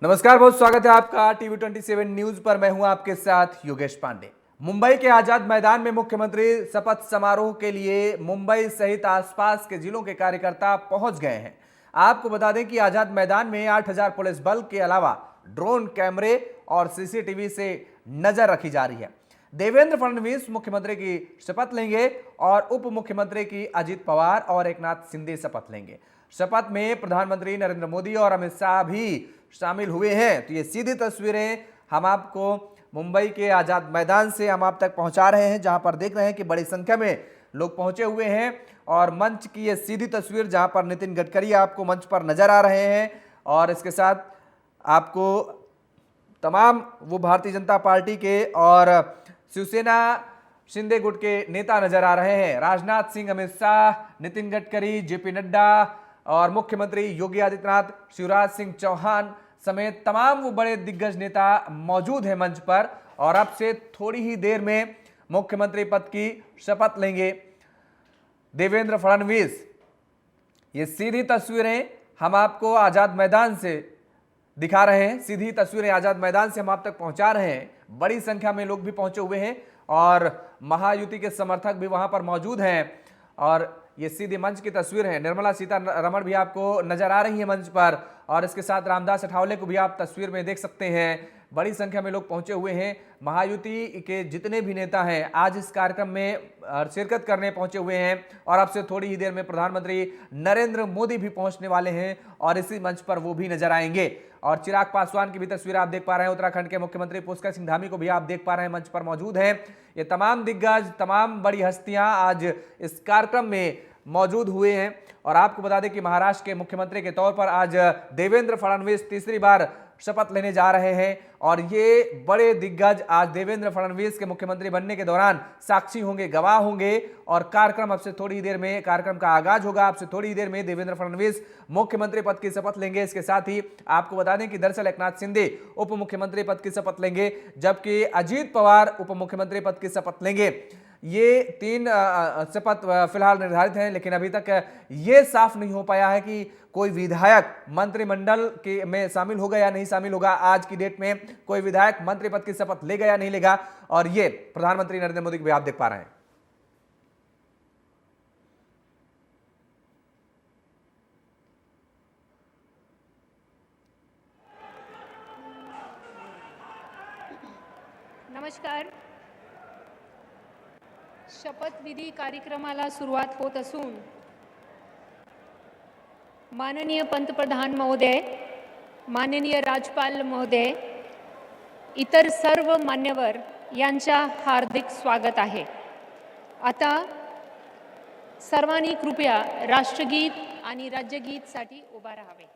नमस्कार, बहुत स्वागत है आपका टीवी 27 न्यूज पर। मैं हूं आपके साथ योगेश पांडे। मुंबई के आजाद मैदान में मुख्यमंत्री शपथ समारोह के लिए मुंबई सहित आसपास के जिलों के कार्यकर्ता पहुंच गए हैं। आपको बता दें कि आजाद मैदान में 8000 पुलिस बल के अलावा ड्रोन कैमरे और सीसीटीवी से नजर रखी जा रही है। देवेंद्र फडणवीस मुख्यमंत्री की शपथ लेंगे और उप मुख्यमंत्री की अजित पवार और एकनाथ शिंदे शपथ लेंगे। शपथ में प्रधानमंत्री नरेंद्र मोदी और अमित शाह भी शामिल हुए हैं। तो ये सीधी तस्वीरें हम आपको मुंबई के आजाद मैदान से हम आप तक पहुंचा रहे हैं, जहां पर देख रहे हैं कि बड़ी संख्या में लोग पहुंचे हुए हैं। और मंच की ये सीधी तस्वीर जहां पर नितिन गडकरी आपको मंच पर नजर आ रहे हैं और इसके साथ आपको तमाम वो भारतीय जनता पार्टी के और शिवसेना शिंदे गुट के नेता नजर आ रहे हैं। राजनाथ सिंह, अमित शाह, नितिन गडकरी, जेपी नड्डा और मुख्यमंत्री योगी आदित्यनाथ, शिवराज सिंह चौहान समेत तमाम वो बड़े दिग्गज नेता मौजूद हैं मंच पर। और अब से थोड़ी ही देर में मुख्यमंत्री पद की शपथ लेंगे देवेंद्र फडणवीस। ये सीधी तस्वीरें हम आपको आजाद मैदान से दिखा रहे हैं, सीधी तस्वीरें आजाद मैदान से हम आप तक पहुंचा रहे हैं। बड़ी संख्या में लोग भी पहुंचे हुए हैं और महायुति के समर्थक भी वहां पर मौजूद हैं। और ये सीधी मंच की तस्वीर है। निर्मला सीतारमण भी आपको नजर आ रही है मंच पर और इसके साथ रामदास अठावले को भी आप तस्वीर में देख सकते हैं। बड़ी संख्या में लोग पहुंचे हुए हैं। महायुति के जितने भी नेता हैं आज इस कार्यक्रम में शिरकत करने पहुंचे हुए हैं और अब से थोड़ी ही देर में प्रधानमंत्री नरेंद्र मोदी भी पहुंचने वाले हैं और इसी मंच पर वो भी नजर आएंगे। और चिराग पासवान की भी तस्वीर आप देख पा रहे हैं। उत्तराखंड के मुख्यमंत्री पुष्कर सिंह धामी को भी आप देख पा रहे हैं, मंच पर मौजूद हैं। ये तमाम दिग्गज, तमाम बड़ी हस्तियां आज इस कार्यक्रम में मौजूद हुए हैं। और आपको बता दें कि महाराष्ट्र के मुख्यमंत्री के तौर पर आज देवेंद्र फडणवीस तीसरी बार शपथ लेने जा रहे हैं और ये बड़े दिग्गज आज देवेंद्र फडणवीस के मुख्यमंत्री बनने के दौरान साक्षी होंगे, गवाह होंगे। और कार्यक्रम अब से थोड़ी ही देर में कार्यक्रम का आगाज होगा। अब से थोड़ी ही देर में देवेंद्र फडणवीस मुख्यमंत्री पद की शपथ लेंगे। इसके साथ ही आपको बता दें कि दरअसल एकनाथ शिंदे उप मुख्यमंत्री पद की शपथ लेंगे, जबकि अजित पवार उप मुख्यमंत्री पद की शपथ लेंगे। ये तीन शपथ फिलहाल निर्धारित हैं, लेकिन अभी तक ये साफ नहीं हो पाया है कि कोई विधायक मंत्रिमंडल के में शामिल होगा या नहीं शामिल होगा। आज की डेट में कोई विधायक मंत्री पद की शपथ लेगा या नहीं लेगा। और ये प्रधानमंत्री नरेंद्र मोदी को भी आप देख पा रहे हैं। नमस्कार। शपथविधी कार्यक्रमाला सुरुवात होत असून माननीय पंतप्रधान महोदय, माननीय राज्यपाल महोदय, इतर सर्व मान्यवर यांचा हार्दिक स्वागत आहे। आता सर्वांनी कृपया राष्ट्रगीत आणि राज्यगीतसाठी उभा राहावे।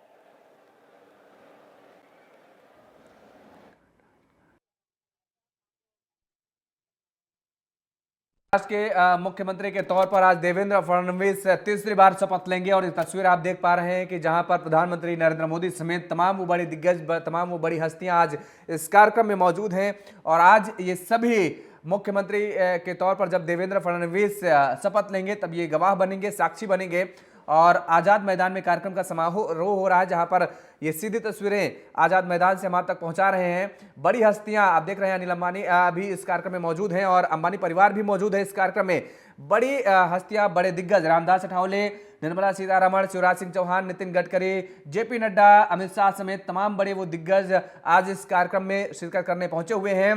महाराष्ट्र के मुख्यमंत्री के तौर पर आज देवेंद्र फडणवीस तीसरी बार शपथ लेंगे। और ये तस्वीर आप देख पा रहे हैं कि जहां पर प्रधानमंत्री नरेंद्र मोदी समेत तमाम वो बड़े दिग्गज, तमाम वो बड़ी हस्तियां आज इस कार्यक्रम में मौजूद हैं। और आज ये सभी मुख्यमंत्री के तौर पर जब देवेंद्र फडणवीस शपथ लेंगे तब ये गवाह बनेंगे, साक्षी बनेंगे। और आजाद मैदान में कार्यक्रम का समारोह हो रहा है, जहां पर ये सीधी तस्वीरें आजाद मैदान से हम आप तक पहुंचा रहे हैं। बड़ी हस्तियां आप देख रहे हैं, अनिल अंबानी भी इस कार्यक्रम में मौजूद हैं और अंबानी परिवार भी मौजूद है इस कार्यक्रम में। बड़ी हस्तियां, बड़े दिग्गज रामदास अठावले, निर्मला सीतारमण, शिवराज सिंह चौहान, नितिन गडकरी, जेपी नड्डा, अमित शाह समेत तमाम बड़े वो दिग्गज आज इस कार्यक्रम में शिरकत करने पहुंचे हुए हैं।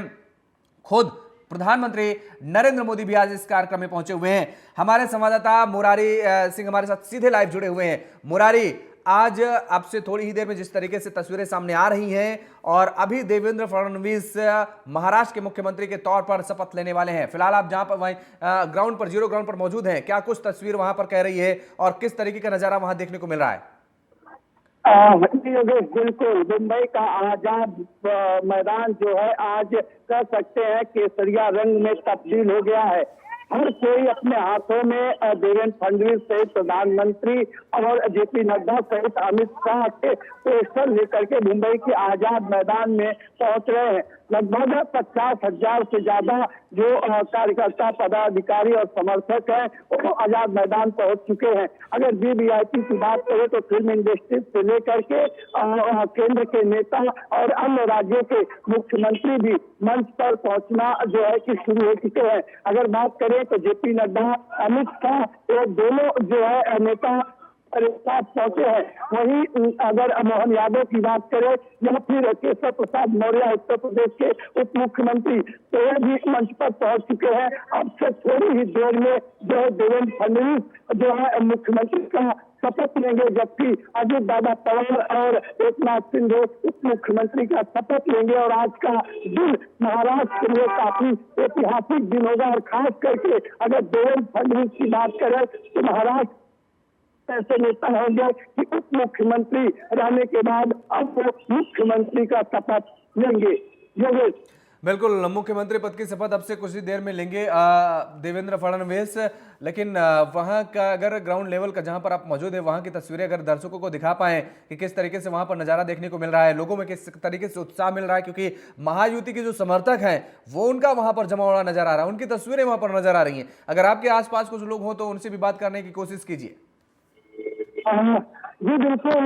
खुद प्रधानमंत्री नरेंद्र मोदी भी आज इस कार्यक्रम में पहुंचे हुए हैं। हमारे संवाददाता मुरारी सिंह हमारे साथ सीधे लाइव जुड़े हुए हैं। मुरारी, आज अब से थोड़ी ही देर में जिस तरीके से तस्वीरें सामने आ रही हैं और अभी देवेंद्र फडणवीस महाराष्ट्र के मुख्यमंत्री के तौर पर शपथ लेने वाले हैं, फिलहाल आप जहां पर वहीं ग्राउंड पर, जीरो ग्राउंड पर मौजूद हैं, क्या कुछ तस्वीर वहां पर कह रही है और किस तरीके का नजारा वहां देखने को मिल रहा है? योगेश, बिल्कुल मुंबई का आजाद मैदान जो है आज कह सकते हैं केसरिया रंग में तब्दील हो गया है। हर कोई अपने हाथों में देवेंद्र फडणवीस सहित प्रधानमंत्री और जेपी नड्डा सहित अमित शाह के पोस्टर लेकर के मुंबई के आजाद मैदान में पहुंच रहे हैं। लगभग 50,000 से ज्यादा जो कार्यकर्ता, पदाधिकारी और समर्थक हैं वो आजाद मैदान पहुंच चुके हैं। अगर वीवीआईपी की बात करें तो फिल्म इंडस्ट्री से लेकर के केंद्र के नेता और अन्य राज्यों के मुख्यमंत्री भी मंच पर पहुंचना जो है कि शुरू हो चुके हैं। अगर बात करें तो जेपी नड्डा, अमित शाह, ये दोनों जो है नेता साथ पहुंचे हैं। वहीं अगर मोहन यादव की बात करें या फिर केशव प्रसाद मौर्य उत्तर प्रदेश के उप मुख्यमंत्री, तो ये भी मंच पर पहुंच चुके हैं। अब से थोड़ी ही देर में जो है देवेंद्र फडणवीस जो है मुख्यमंत्री का शपथ लेंगे, जबकि अजित दादा पवार और एकनाथ शिंदे उप मुख्यमंत्री का शपथ लेंगे। और आज का दिन महाराष्ट्र के लिए काफी ऐतिहासिक दिन होगा। और खास करके अगर देवेंद्र फडणवीस की बात करें तो महाराष्ट्र ऐसे नेता होंगे कि उप मुख्यमंत्री रहने के बाद अब वो मुख्यमंत्री का शपथ लेंगे। योगेश, बिल्कुल, मुख्यमंत्री पद की शपथ अब से कुछ ही देर में लेंगे देवेंद्र फडणवीस। लेकिन वहां का अगर ग्राउंड लेवल का जहां पर आप मौजूद है, वहां की तस्वीरें अगर दर्शकों को दिखा पाए कि किस तरीके से वहां पर नजारा देखने को मिल रहा है, लोगों में किस तरीके से उत्साह मिल रहा है, क्योंकि महायुति के जो समर्थक हैं वो उनका वहां पर जमा हुआ नजर आ रहा है, उनकी तस्वीरें वहां पर नजर आ रही हैं। अगर आपके आसपास कुछ लोग हों तो उनसे भी बात करने की कोशिश कीजिए। जी बिल्कुल,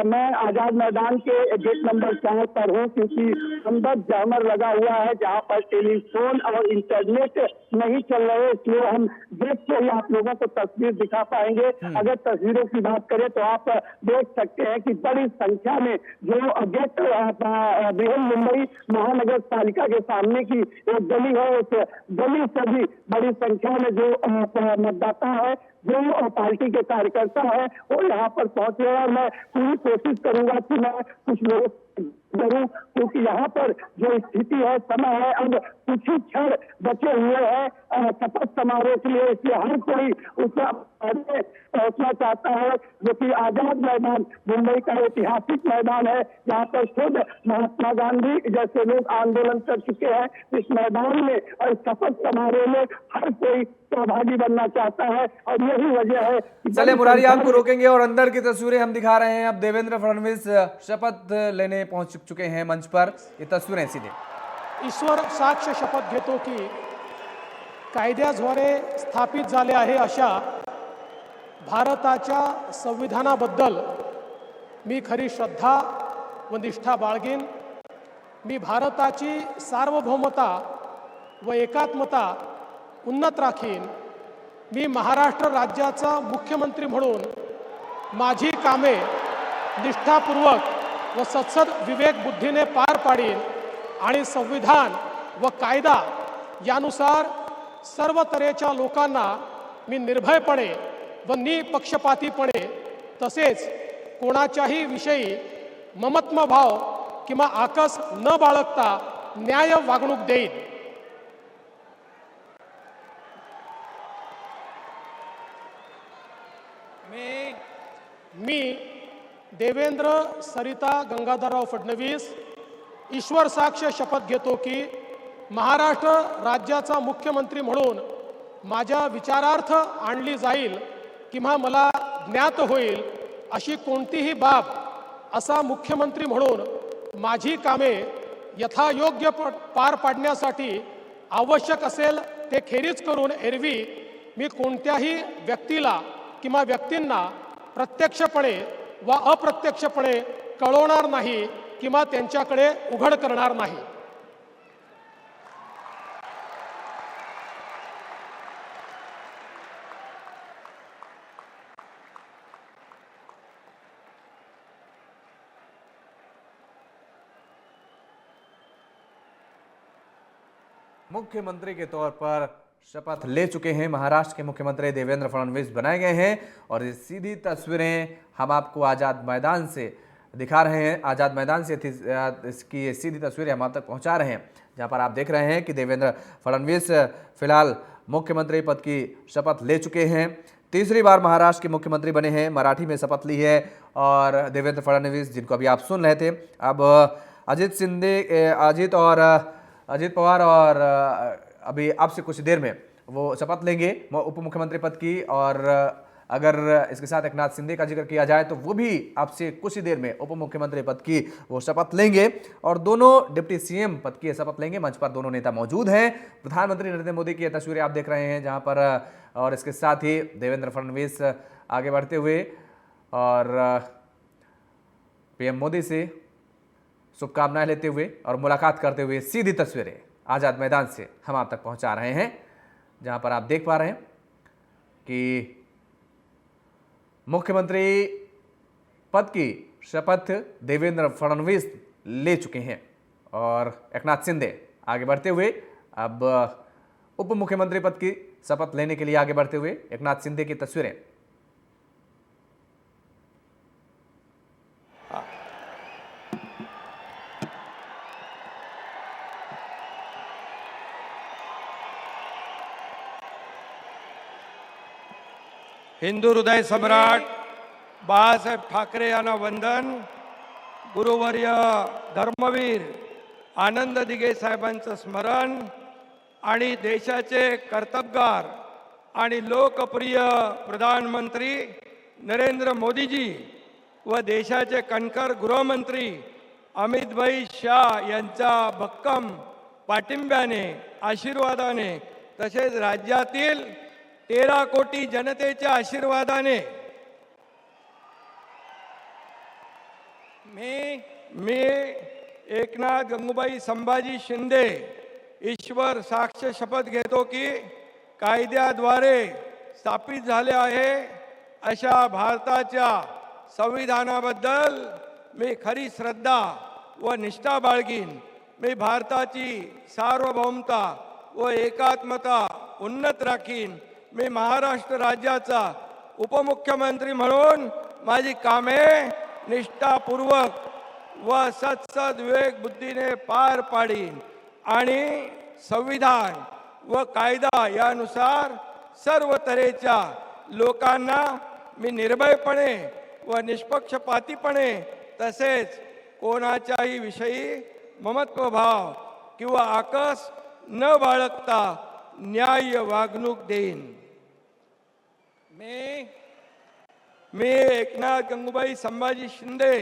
मैं आजाद मैदान के गेट नंबर 4 पर हूँ, क्योंकि अंदर जैमर लगा हुआ है जहाँ पर टेलीफोन और इंटरनेट नहीं चल रहे, इसलिए हम गेट से ही आप लोगों को तस्वीर दिखा पाएंगे। अगर तस्वीरों की बात करें तो आप देख सकते हैं कि बड़ी संख्या में जो गेट बृहन मुंबई महानगर पालिका के सामने की एक गली है, उस गली से भी बड़ी संख्या में जो मतदाता है, जो पार्टी के कार्यकर्ता है, वो यहाँ पर पहुंचे हैं। और मैं पूरी कोशिश करूंगा कि मैं कुछ लोग करूं, क्योंकि यहाँ पर जो स्थिति है, समय है, अब कुछ ही क्षण बचे हुए हैं शपथ समारोह के लिए, इसलिए हर कोई उसका पहुंचना चाहता है। जो कि आजाद मैदान मुंबई का ऐतिहासिक मैदान है, जहाँ पर खुद महात्मा गांधी जैसे लोग आंदोलन कर चुके हैं। इस मैदान में और शपथ समारोह में हर कोई सहभागी बनना चाहता है, और यही वजह है। चलिए मुरारी, आपको रोकेंगे और अंदर की तस्वीरें हम दिखा रहे हैं। अब देवेंद्र फडणवीस शपथ लेने पहुंच चुके हैं मंच पर, ये तस्वीरें सीधे। ईश्वर साक्ष शपथ घेतो की कायद्याद्वारे स्थापित झाले आहे अशा भारताच्या संविधानाबद्दल मी खरी श्रद्धा व निष्ठा बाळगीन। मी भारताची सार्वभौमता व एकात्मता उन्नत राखीन। मी महाराष्ट्र राज्याचा मुख्यमंत्री म्हणून माझी कामे निष्ठापूर्वक व सत्सद विवेक बुद्धीने पार पाडीन आणि संविधान व कायदा यानुसार सर्व तऱ्हेच्या लोकांना मी निर्भयपणे व निपक्षपातीपणे तसेच कोणाच्याही विषयी ममत्व भाव किंवा आकस न बाळगता न्याय वागणूक देईन। मी देवेंद्र सरिता गंगाधरराव फडणवीस ईश्वर साक्ष शपथ घेतो की महाराष्ट्र राज्याचा मुख्यमंत्री म्हणून माझ्या विचारार्थ आणली जाईल किंवा मला ज्ञात होईल अशी कोणतीही बाब असा मुख्यमंत्री म्हणून माझी कामे यथायोग्य पार पाडण्यासाठी आवश्यक असेल ते खेरीज करून एरवी मी कोणत्याही व्यक्तीला किंवा व्यक्तींना प्रत्यक्षपणे व अप्रत्यक्षपणे कळवणार नाही किंवा त्यांच्याकडे उघड करणार नाही। मुख्यमंत्री के तौर पर शपथ ले चुके हैं महाराष्ट्र के मुख्यमंत्री देवेंद्र फडणवीस बनाए गए हैं, और ये सीधी तस्वीरें हम आपको आज़ाद मैदान से दिखा रहे हैं। आज़ाद मैदान से इसकी ये सीधी तस्वीरें हम आप तक पहुंचा रहे हैं, जहां पर आप देख रहे हैं कि देवेंद्र फडणवीस फिलहाल मुख्यमंत्री पद की शपथ ले चुके हैं। तीसरी बार महाराष्ट्र के मुख्यमंत्री बने हैं, मराठी में शपथ ली है। और देवेंद्र फडणवीस, जिनको अभी आप सुन रहे थे, अब अजित पवार और अभी आपसे कुछ देर में वो शपथ लेंगे उप मुख्यमंत्री पद की। और अगर इसके साथ एकनाथ शिंदे का जिक्र किया जाए तो वो भी आपसे कुछ ही देर में उप मुख्यमंत्री पद की वो शपथ लेंगे और दोनों डिप्टी सीएम पद की शपथ लेंगे। मंच पर दोनों नेता मौजूद हैं। प्रधानमंत्री नरेंद्र मोदी की ये तस्वीरें आप देख रहे हैं जहां पर और इसके साथ ही देवेंद्र फडणवीस आगे बढ़ते हुए और पीएम मोदी से शुभकामनाएं लेते हुए और मुलाकात करते हुए सीधी तस्वीरें आज़ाद मैदान से हम आप तक पहुंचा रहे हैं, जहां पर आप देख पा रहे हैं कि मुख्यमंत्री पद की शपथ देवेंद्र फडणवीस ले चुके हैं और एकनाथ शिंदे आगे बढ़ते हुए अब उप मुख्यमंत्री पद की शपथ लेने के लिए आगे बढ़ते हुए एकनाथ शिंदे की तस्वीरें। हिंदू हृदय सम्राट बाळासाहेब ठाकरे यांना वंदन। गुरुवर्य धर्मवीर आनंद दिघे साहेबांचं स्मरण आणि देशाचे कर्तबगार आणि लोकप्रिय प्रधानमंत्री नरेंद्र मोदीजी व देशाचे कणखर गृहमंत्री अमितभाई शाह यांच्या भक्कम पाठिंब्याने आशीर्वादाने तसेच राज्यातील 13 कोटी जनतेच्या आशीर्वादाने मी एकनाथ गंगूबाई संभाजी शिंदे ईश्वर साक्ष शपथ घेतो की कायद्याद्वारे स्थापित झाले आहे अशा भारताच्या संविधानाबद्दल मी खरी श्रद्धा व निष्ठा बाळगीन। मी भारताची सार्वभौमता व एकात्मता उन्नत राखीन। मी महाराष्ट्र राज्याचा उपमुख्यमंत्री म्हणून माझी कामे निष्ठापूर्वक व सत्सद विवेक बुद्धीने पार पाडीन आणि संविधान व कायदा यानुसार सर्व तऱ्हेच्या लोकांना मी निर्भयपणे व निष्पक्षपातीपणे तसेच कोणाच्याही विषयी ममत्वभाव किंवा आकस न बाळगता न्याय्य वागणूक देईन। मी एकनाथ गंगूबाई संभाजी शिंदे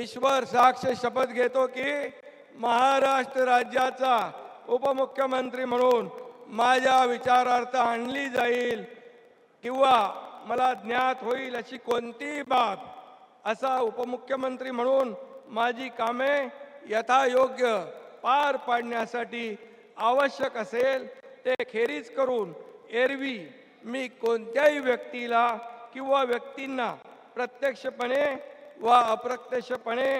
ईश्वर साक्ष शपथ घेतो की महाराष्ट्र राज्याचा उपमुख्यमंत्री म्हणून माझ्या विचारार्थ आणली जाईल किंवा मला ज्ञात होईल अशी कोणतीही बाब असा उपमुख्यमंत्री म्हणून माझी कामे यथायोग्य पार पाडण्यासाठी आवश्यक असेल ते खेरीज करून एरवी मी कोणत्याही व्यक्तीला किंवा व्यक्तींना प्रत्यक्षपणे व अप्रत्यक्षपणे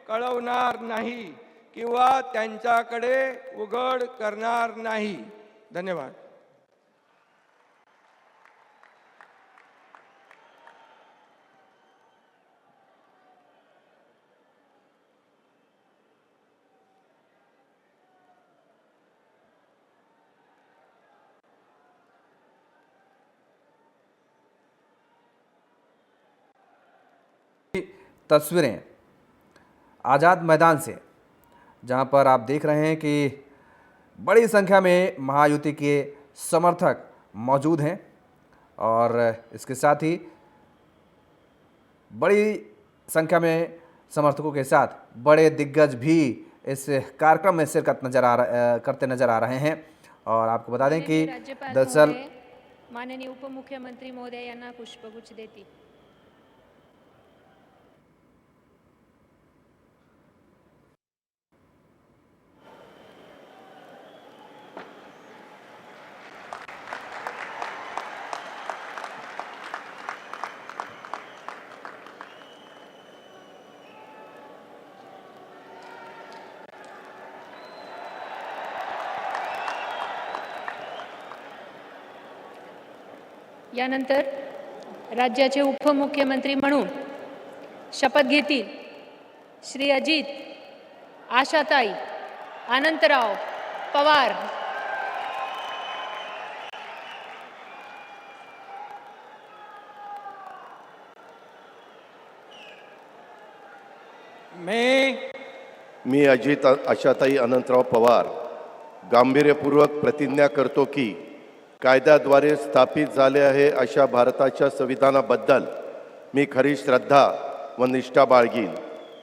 कळवणार नाही किंवा त्यांच्याकडे उघड करणार नाही। धन्यवाद। तस्वीरें आज़ाद मैदान से, जहां पर आप देख रहे हैं कि बड़ी संख्या में महायुति के समर्थक मौजूद हैं और इसके साथ ही बड़ी संख्या में समर्थकों के साथ बड़े दिग्गज भी इस कार्यक्रम में शिरकत करते नजर आ रहे हैं। और आपको बता दें कि दरअसल माननीय उपमुख्यमंत्री महोदय यांना पुष्पगुच्छ देती। यानंतर राज्याचे उपमुख्यमंत्री म्हणून शपथ घेतील श्री अजित आशाताई अनंतराव पवार। मी अजित आशाताई अनंतराव पवार गांभीर्यपूर्वक प्रतिज्ञा करतो की कायद्याद्वारे स्थापित झाले आहे अशा भारताच्या संविधानाबद्दल मी खरी श्रद्धा व निष्ठा बाळगीन.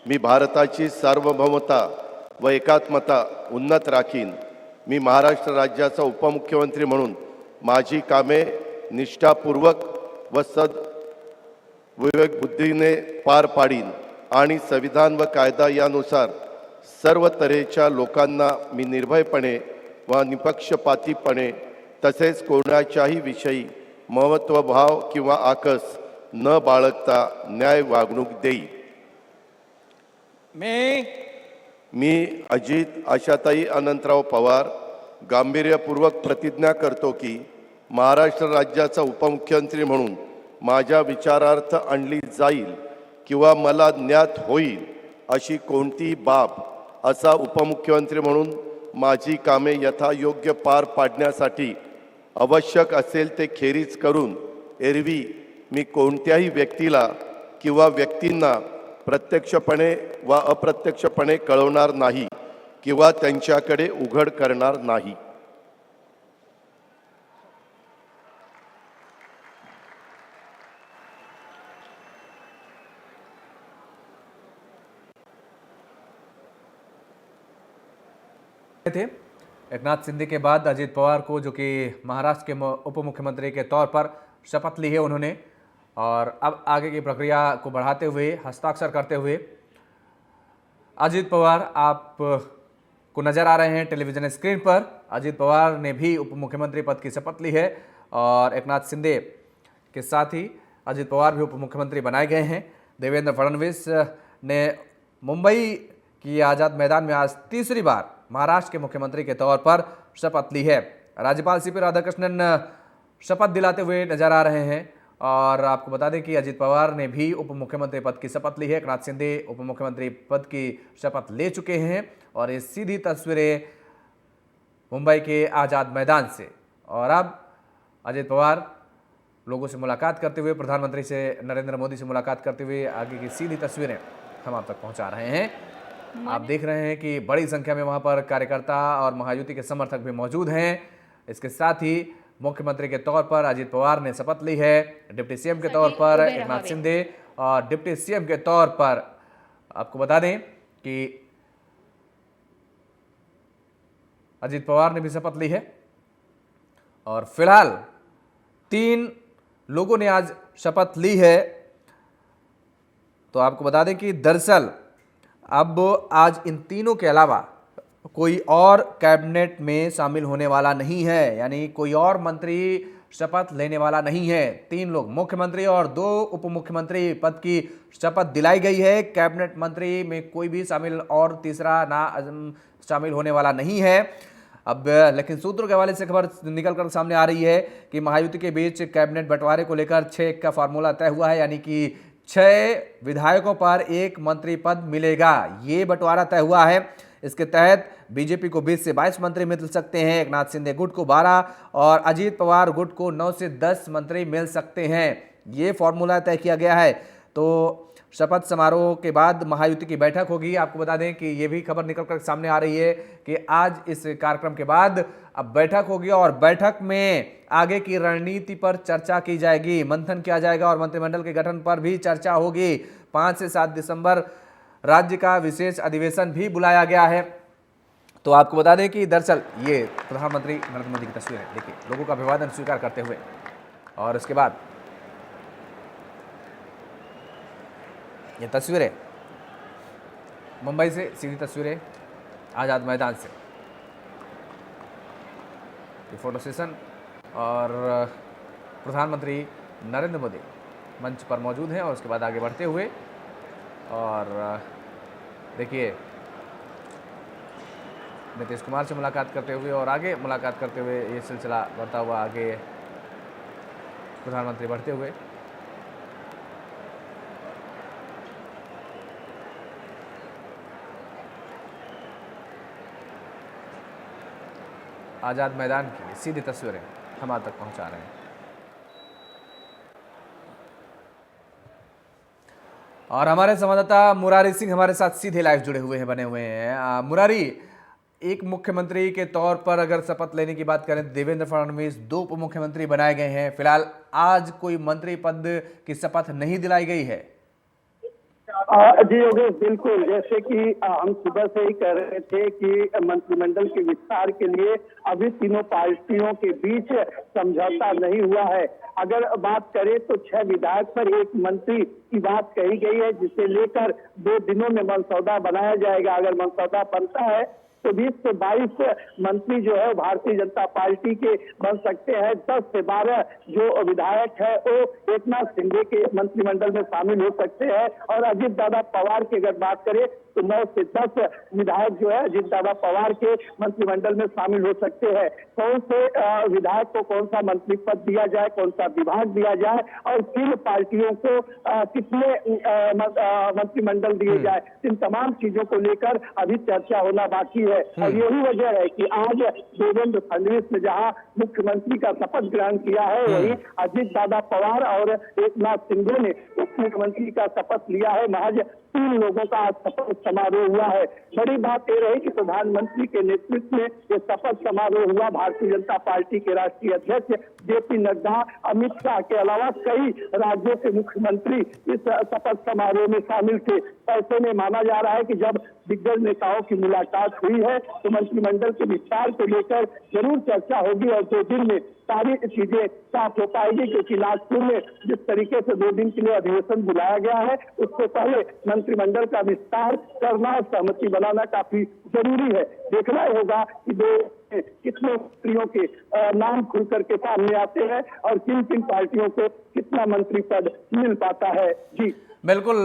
मी भारताची सार्वभौमता व एकात्मता उन्नत राखीन. मी महाराष्ट्र राज्याचा उपमुख्यमंत्री म्हणून माझी कामे निष्ठापूर्वक व विवेकबुद्धीने पार पाडीन आणि संविधान व कायदा यानुसार सर्व तऱ्हेच्या लोकांना मी निर्भयपणे व निपक्षपातीपणे तसेच कोणाच्याही विषयी महत्त्वभाव किंवा आकस न बाळगता न्याय वागणूक देईन. मी अजित आशाताई अनंतराव पवार गांभीर्यपूर्वक प्रतिज्ञा करतो की महाराष्ट्र राज्याचा उपमुख्यमंत्री म्हणून माझ्या विचारार्थ आणली जाईल किंवा मला ज्ञात होईल अशी कोणतीही बाब असा उपमुख्यमंत्री म्हणून माझी कामे यथायोग्य पार पाडण्यासाठी आवश्यक असेल ते खेरीज करून एरवी मी कोणत्याही व्यक्तीला किंवा व्यक्तींना प्रत्यक्षपणे व अप्रत्यक्षपणे कळवणार नाही किंवा त्यांच्याकडे उघड करणार नाही. थे एकनाथ शिंदे के बाद अजीत पवार को, जो कि महाराष्ट्र के उप मुख्यमंत्री के तौर पर शपथ ली है उन्होंने, और अब आगे की प्रक्रिया को बढ़ाते हुए हस्ताक्षर करते हुए अजीत पवार आप को नजर आ रहे हैं टेलीविजन स्क्रीन पर. अजीत पवार ने भी उप मुख्यमंत्री पद की शपथ ली है और एकनाथ शिंदे के साथ ही अजीत पवार भी उप मुख्यमंत्री बनाए गए हैं. देवेंद्र फडणवीस ने मुंबई की आज़ाद मैदान में आज तीसरी बार महाराष्ट्र के मुख्यमंत्री के तौर पर शपथ ली है. राज्यपाल सीपी राधाकृष्णन शपथ दिलाते हुए नजर आ रहे हैं. और आपको बता दें कि अजीत पवार ने भी उप मुख्यमंत्री पद की शपथ ली है. एकनाथ शिंदे उप मुख्यमंत्री पद की शपथ ले चुके हैं और ये सीधी तस्वीरें मुंबई के आज़ाद मैदान से. और अब अजीत पवार लोगों से मुलाकात करते हुए, प्रधानमंत्री से नरेंद्र मोदी से मुलाकात करते हुए आगे की सीधी तस्वीरें हम आप तक पहुंचा रहे हैं. आप देख रहे हैं कि बड़ी संख्या में वहां पर कार्यकर्ता और महायुति के समर्थक भी मौजूद हैं. इसके साथ ही मुख्यमंत्री के तौर पर अजीत पवार ने शपथ ली है. डिप्टी सीएम के तौर पर एकनाथ शिंदे और डिप्टी सीएम के तौर पर आपको बता दें कि अजीत पवार ने भी शपथ ली है. और फिलहाल 3 लोगों ने आज शपथ ली है. तो आपको बता दें कि दरअसल अब आज इन तीनों के अलावा कोई और कैबिनेट में शामिल होने वाला नहीं है, यानी कोई और मंत्री शपथ लेने वाला नहीं है. 3 लोग, मुख्यमंत्री और 2 उप मुख्यमंत्री पद की शपथ दिलाई गई है. कैबिनेट मंत्री में कोई भी शामिल और तीसरा ना शामिल होने वाला नहीं है. अब लेकिन सूत्रों के हवाले से खबर निकलकर सामने आ रही है कि महायुति के बीच कैबिनेट बंटवारे को लेकर 6 का फार्मूला तय हुआ है, यानी कि 6 विधायकों पर 1 मंत्री पद मिलेगा. ये बंटवारा तय हुआ है. इसके तहत बीजेपी को 20 से 22 मंत्री मिल सकते हैं, एकनाथ शिंदे गुट को 12 और अजीत पवार गुट को 9 से 10 मंत्री मिल सकते हैं. ये फॉर्मूला तय किया गया है. तो शपथ समारोह के बाद महायुति की बैठक होगी. आपको बता दें कि ये भी खबर निकलकर सामने आ रही है कि आज इस कार्यक्रम के बाद अब बैठक होगी और बैठक में आगे की रणनीति पर चर्चा की जाएगी, मंथन किया जाएगा और मंत्रिमंडल के गठन पर भी चर्चा होगी. 5 से 7 दिसंबर राज्य का विशेष अधिवेशन भी बुलाया गया है. तो आपको बता दें कि दरअसल ये प्रधानमंत्री नरेंद्र मोदी की तस्वीर है. देखिए, लोगों का अभिवादन स्वीकार करते हुए और उसके बाद ये तस्वीरें मुंबई से, सीधी तस्वीरें आज़ाद मैदान से, ये फोटो सेशन और प्रधानमंत्री नरेंद्र मोदी मंच पर मौजूद हैं और उसके बाद आगे बढ़ते हुए और देखिए नीतीश कुमार से मुलाकात करते हुए और आगे मुलाकात करते हुए ये सिलसिला बढ़ता हुआ आगे प्रधानमंत्री बढ़ते हुए आज़ाद मैदान की सीधी तस्वीरें हम आप तक पहुंचा रहे हैं. और हमारे संवाददाता मुरारी सिंह हमारे साथ सीधे लाइव जुड़े हुए हैं, बने हुए हैं. मुरारी, एक मुख्यमंत्री के तौर पर अगर शपथ लेने की बात करें, देवेंद्र फडणवीस 2 उप मुख्यमंत्री बनाए गए हैं। फिलहाल आज कोई मंत्री पद की शपथ नहीं दिलाई गई है। जी योगेश, बिल्कुल, जैसे कि हम सुबह से ही कह रहे थे कि मंत्रिमंडल के विस्तार के लिए अभी तीनों पार्टियों के बीच समझौता नहीं हुआ है। अगर बात करें तो 6 विधायक पर 1 मंत्री की बात कही गई है, जिसे लेकर 2 दिनों में मसौदा बनाया जाएगा। अगर मसौदा बनता है तो 20 से 22 मंत्री जो है भारतीय जनता पार्टी के बन सकते हैं। 10 से 12 जो विधायक है वो एकनाथ शिंदे के मंत्रिमंडल में शामिल हो सकते हैं। और अजीत दादा पवार की अगर बात करें तो 9 से 10 विधायक जो है अजीत दादा पवार के मंत्रिमंडल में शामिल हो सकते हैं। कौन से विधायक को कौन सा मंत्री पद दिया जाए, कौन सा विभाग दिया जाए और किन पार्टियों को कितने मंत्रिमंडल दिए जाए, इन तमाम चीजों को लेकर अभी चर्चा होना बाकी है। और यही वजह है कि आज देवेंद्र फडणवीस ने जहां मुख्यमंत्री का शपथ ग्रहण किया है, वहीं अजीत दादा पवार और एकनाथ शिंदे ने उप मुख्यमंत्री का शपथ लिया है। महज 3 लोगों का आज शपथ समारोह हुआ है। बड़ी बात यह रही कि प्रधानमंत्री के नेतृत्व में ये शपथ समारोह हुआ। भारतीय जनता पार्टी के राष्ट्रीय अध्यक्ष जेपी नड्डा, अमित शाह के अलावा कई राज्यों के मुख्यमंत्री इस शपथ समारोह में शामिल थे। ऐसे में माना जा रहा है कि जब दिग्गज नेताओं की मुलाकात हुई है तो मंत्रिमंडल के विस्तार को लेकर जरूर चर्चा होगी और 2 दिन में सारी चीजें साफ हो पाएगी, क्योंकि नागपुर में जिस तरीके से 2 दिन के लिए अधिवेशन बुलाया गया है, उससे पहले मंत्रिमंडल का विस्तार करना और सहमति बनाना काफी जरूरी है। देखना होगा कि कितने मंत्रियों के नाम खुल करके सामने आते हैं और किन किन पार्टियों को कितना मंत्री पद मिल पाता है। जी बिल्कुल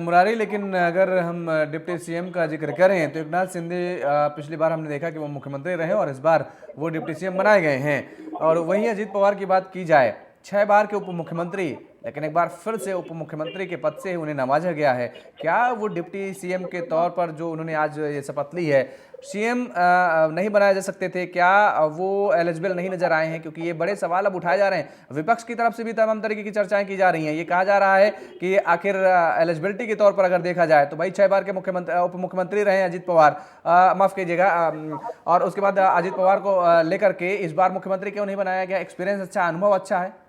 मुरारी, लेकिन अगर हम डिप्टी सीएम का जिक्र करें तो एकनाथ शिंदे पिछली बार हमने देखा कि वो मुख्यमंत्री रहे और इस बार वो डिप्टी सीएम बनाए गए हैं। और वहीं अजीत पवार की बात की जाए, 6 बार के उप मुख्यमंत्री, लेकिन एक बार फिर से उप मुख्यमंत्री के पद से उन्हें नवाजा गया है। क्या वो डिप्टी सीएम के तौर पर जो उन्होंने आज ये शपथ ली है, सीएम नहीं बनाए जा सकते थे? क्या वो एलिजिबल नहीं नजर आए हैं? क्योंकि ये बड़े सवाल अब उठाए जा रहे हैं। विपक्ष की तरफ से भी तमाम तरीके की चर्चाएं की जा रही हैं। ये कहा जा रहा है कि आखिर एलिजिबिलिटी के तौर पर अगर देखा जाए तो भाई 6 बार के उप मुख्यमंत्री रहे अजीत पवार, माफ कीजिएगा, और उसके बाद अजीत पवार को लेकर के इस बार मुख्यमंत्री क्यों नहीं बनाया गया? एक्सपीरियंस अच्छा, अनुभव अच्छा है।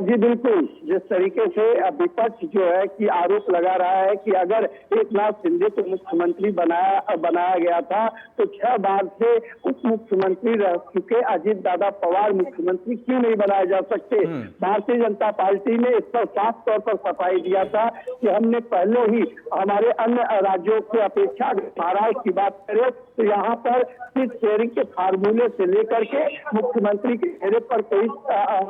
जी बिल्कुल, जिस तरीके से विपक्ष जो है कि आरोप लगा रहा है कि अगर एकनाथ शिंदे को मुख्यमंत्री बनाया गया था तो 6 बार से उप मुख्यमंत्री रह चुके अजीत दादा पवार मुख्यमंत्री क्यों नहीं बनाए जा सकते। भारतीय जनता पार्टी ने इस पर साफ तौर पर सफाई दिया था कि हमने पहले ही हमारे अन्य राज्यों की अपेक्षा महाराष्ट्र की बात करें तो यहाँ पर सीट शेयरिंग के फार्मूले से लेकर के मुख्यमंत्री के चेहरे पर कोई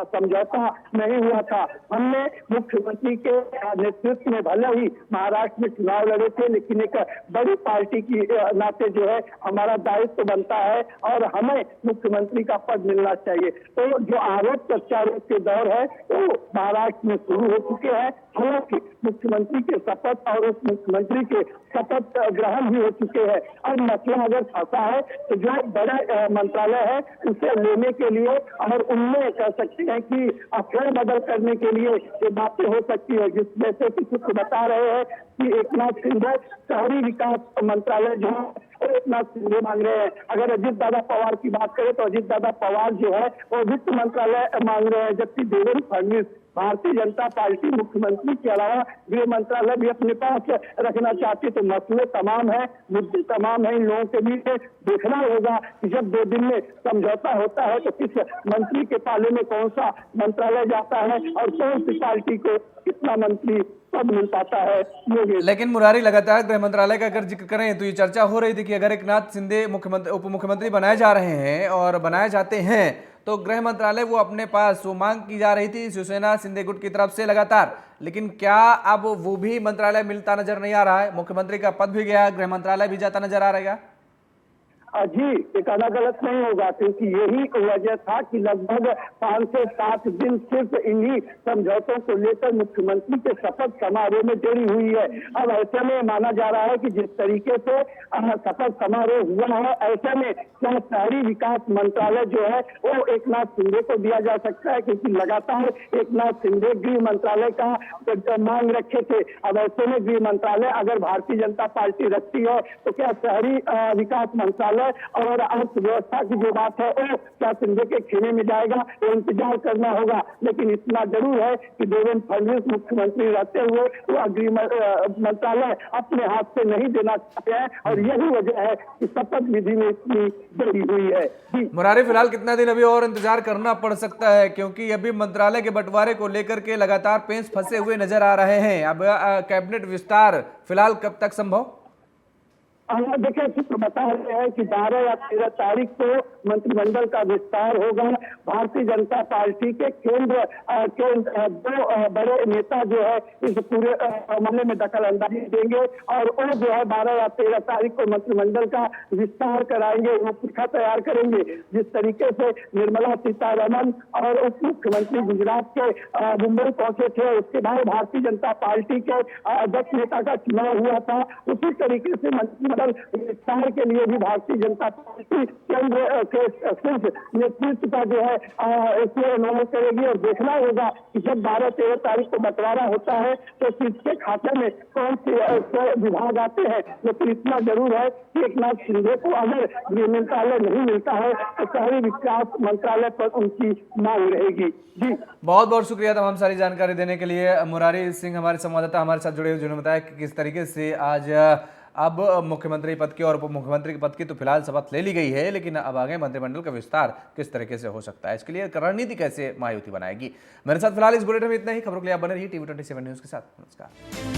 समझौता नहीं हुआ था। हमने मुख्यमंत्री के नेतृत्व में भले ही महाराष्ट्र में चुनाव लड़े थे, लेकिन एक बड़ी पार्टी की नाते जो है हमारा दायित्व बनता है और हमें मुख्यमंत्री का पद मिलना चाहिए। तो जो आरोप प्रत्यारोप के दौर है वो महाराष्ट्र में शुरू हो चुके हैं। हालांकि मुख्यमंत्री के शपथ और उप मुख्यमंत्री के शपथ ग्रहण भी हो चुके हैं। अब मसला अगर फंसा है तो जो बड़ा मंत्रालय है उसे लेने के लिए और उनमें कह सकते हैं कि अफेर बदल करने के लिए ये बातें हो सकती है, जिसमें से कुछ बता रहे हैं कि एकनाथ शिंदे शहरी विकास मंत्रालय जो है एकनाथ शिंदे मांग रहे हैं। अगर अजीत दादा पवार की बात करें तो अजीत दादा पवार जो है वो वित्त मंत्रालय मांग रहे हैं, जबकि देवेंद्र फडणवीस भारतीय जनता पार्टी मुख्यमंत्री के अलावा गृह मंत्रालय भी अपने पास रखना चाहती। तो मसले तमाम है, मुद्दे तमाम है, इन लोगों के बीच देखना होगा कि जब 2 दिन में समझौता होता है तो किस मंत्री के पाले में कौन सा मंत्रालय जाता है और कौन सी पार्टी को कितना मंत्री पद मिल पाता है। लेकिन मुरारी, लगातार गृह मंत्रालय का अगर जिक्र करें तो ये चर्चा हो रही थी कि अगर एकनाथ शिंदे उप मुख्यमंत्री बनाए जा रहे हैं और बनाए जाते हैं तो गृह मंत्रालय वो अपने पास वो मांग की जा रही थी शिवसेना शिंदे गुट की तरफ से लगातार। लेकिन क्या अब वो भी मंत्रालय मिलता नजर नहीं आ रहा है? मुख्यमंत्री का पद भी गया, गृह मंत्रालय भी जाता नजर आ रहा है? जी ये कहना गलत नहीं होगा, क्योंकि यही वजह था कि लगभग 5 से 7 दिन सिर्फ इन्हीं समझौतों को लेकर मुख्यमंत्री के शपथ समारोह में देरी हुई है। अब ऐसे में माना जा रहा है कि जिस तरीके से शपथ समारोह हुआ है, ऐसे में क्या शहरी विकास मंत्रालय जो है वो एकनाथ शिंदे को दिया जा सकता है, क्योंकि लगातार एकनाथ शिंदे गृह मंत्रालय का मांग रखे थे। अब ऐसे में गृह मंत्रालय अगर भारतीय जनता पार्टी रखती है तो क्या शहरी विकास मंत्रालय और अर्थव्यवस्था की जो बात है वो क्या शिंदे के खेमे में जाएगा, वो इंतजार करना होगा। लेकिन इतना जरूर है कि देवेंद्र फडणवीस मुख्यमंत्री रहते हुए वो गृह मंत्रालय अपने हाथ से नहीं देना चाहते हैं, और यही वजह है कि शपथ विधि में इतनी देरी हुई है। जी मुरारी, फिलहाल कितना दिन अभी और इंतजार करना पड़ सकता है, क्योंकि अभी मंत्रालय के बंटवारे को लेकर के लगातार पेंच फंसे हुए नजर आ रहे हैं। अब कैबिनेट विस्तार फिलहाल कब तक संभव? देखिए, सूत्र बता रहे हैं कि 12 या 13 तारीख को मंत्रिमंडल का विस्तार होगा। भारतीय जनता पार्टी के केंद्र के 2 बड़े नेता जो है इस पूरे मामले में दखल अंदाजी देंगे, और वो जो है 12 या 13 तारीख को मंत्रिमंडल का विस्तार कराएंगे, वो पुस्तिका तैयार करेंगे। जिस तरीके से निर्मला सीतारमण और उप मुख्यमंत्री गुजरात के मुंबई पहुंचे थे, उसके बाद भारतीय जनता पार्टी के अध्यक्ष नेता का चुनाव हुआ था, उसी तरीके से मंत्रिमंडल विस्तार के लिए भी भारतीय जनता पार्टी केंद्र के सिर्फ नेतृत्व का जो है इसमें अमल करेगी। और देखना होगा कि जब 12-13 तारीख को बंटवारा होता है तो किसके खाते में कौन से विभाग आते हैं। लेकिन इतना जरूर है कि एकनाथ शिंदे को अगर गृह मंत्रालय नहीं मिलता है तो शहरी विकास मंत्रालय पर उनकी मांग रहेगी। जी बहुत बहुत शुक्रिया तमाम सारी जानकारी देने के लिए। मुरारी सिंह हमारे संवाददाता हमारे साथ जुड़े हुए, जिन्होंने बताया कि किस तरीके से आज अब मुख्यमंत्री पद की और उप मुख्यमंत्री पद की तो फिलहाल शपथ ले ली गई है, लेकिन अब आगे मंत्रिमंडल का विस्तार किस तरीके से हो सकता है, इसके लिए रणनीति कैसे महायुति बनाएगी। मेरे साथ फिलहाल इस बुलेटिन में इतना ही। खबरों के लिए आप बने रहिए TV27 न्यूज के साथ। नमस्कार।